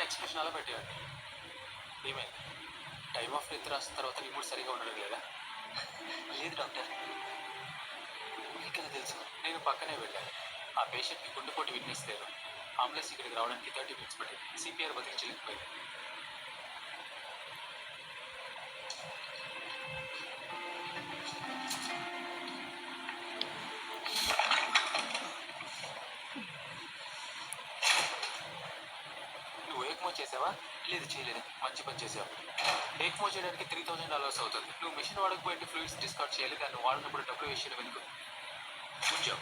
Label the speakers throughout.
Speaker 1: Expression అలా పెట్టేయండి. ఏమైంది? టైమ్ ఆఫ్ డెత్ రాసిన తర్వాత నీ మూడు సరిగా ఉండడం లేదా?
Speaker 2: లేదు డాక్టర్.
Speaker 1: మీకెలా తెలుసు? నేను పక్కనే వెళ్ళాను. ఆ పేషెంట్కి గుండెపోటు విట్నెస్ లేదు. అంబులెన్స్ ఇక్కడికి రావడానికి 30 minutes పట్టింది. సిపిఆర్ బతికించలేకపోయింది. నువ్వు ఏక్మో చేసావా?
Speaker 2: లేదు, చేయలేదు.
Speaker 1: మంచి పని చేసావు. ఏక్మో చేయడానికి $3,000 అవుతుంది. నువ్వు మిషన్ వాడకపోయింటే ఫ్లూయిడ్స్ డిస్కార్డ్ చేయాలి. దాన్ని వాడినప్పుడు డబ్బులు విషయం వెనుక ఉంచావు.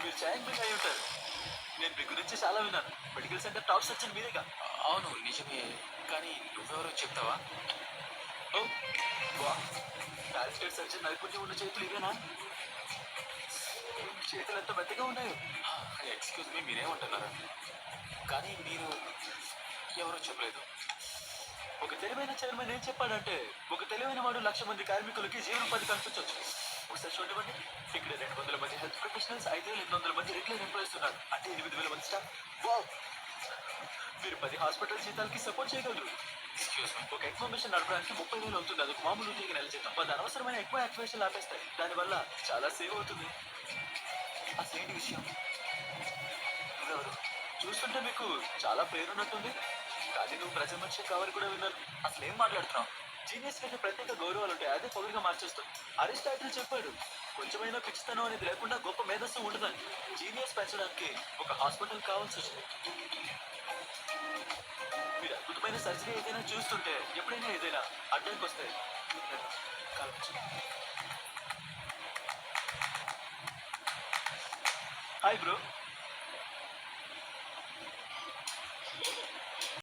Speaker 2: మీరు ఛాలెంజింగ్ అయి ఉంటారు. నేను మీ గురించి చాలా విన్నాను. మెడికల్ సెంటర్ టాప్ సర్జన్ మీరేగా?
Speaker 1: అవును, నిజమే. కానీ నువ్వెవరో చెప్తావా?
Speaker 2: ఓ వా, టాలెంటెడ్ సర్జన్ నైపుణ్యం ఉన్న చేతులు ఇవేనా? చేతులు ఎంత మెత్తగా ఉన్నాయో.
Speaker 1: ఎక్స్క్యూజ్ మీ, మీరేమంటున్నారు? కానీ మీరు ఎవరో చెప్పలేదు.
Speaker 2: ఒక తెలివైన చైర్మన్ ఏం చెప్పాడంటే, ఒక తెలివైన వాడు 1,00,000 మంది కార్మికులకి జీవనోపాధి కల్పించవచ్చు. ఒకసారి చూడండి, ఇక్కడ 200 మంది హెల్త్ ప్రొఫెషనల్స్, 5,800 మంది రెగ్యులర్ ఎంప్లాయీస్ ఉన్నారు. అంటే 8,000 మంది స్టాఫ్. వావ్, మీరు 10 హాస్పిటల్ జీతాలకి సపోర్ట్ చేయగలరు.
Speaker 1: ఎక్స్క్యూజ్ మీ,
Speaker 2: ఒక ఎక్మో మిషన్ నడపడానికి 30,000 అవుతుంది. అదొక మామూలు ఉద్యోగి నెల జీతం. 10 అనవసరమైన ఎక్కువ యాక్టివేషన్ ఆపేస్తాయి. దానివల్ల చాలా సేవ్ అవుతుంది. అసలు ఏంటి విషయం? నువ్వెవరు? చూస్తుంటే మీకు చాలా పేరున్నట్టుంది. కానీ నువ్వు ప్రజ మనిషి కావాలి కూడా విన్నాను. అసలు ఏం మాట్లాడుతున్నావు? జీనియస్ కంటే ప్రత్యేక గౌరవాలు ఉంటాయి. అదే పొగరుగా మార్చేస్తుంది. అరిస్టాటిల్ చెప్పాడు, కొంచెమైనా పిచ్చితనం అనేది లేకుండా గొప్ప మేధస్సు ఉండదని. జీనియస్ పెంచడానికి ఒక హాస్పిటల్ కావాల్సి వచ్చింది. మీరు అద్భుతమైన సర్జరీ ఏదైనా చూస్తుంటే ఎప్పుడైనా ఏదైనా అడ్డానికి వస్తాయి. Hi bro.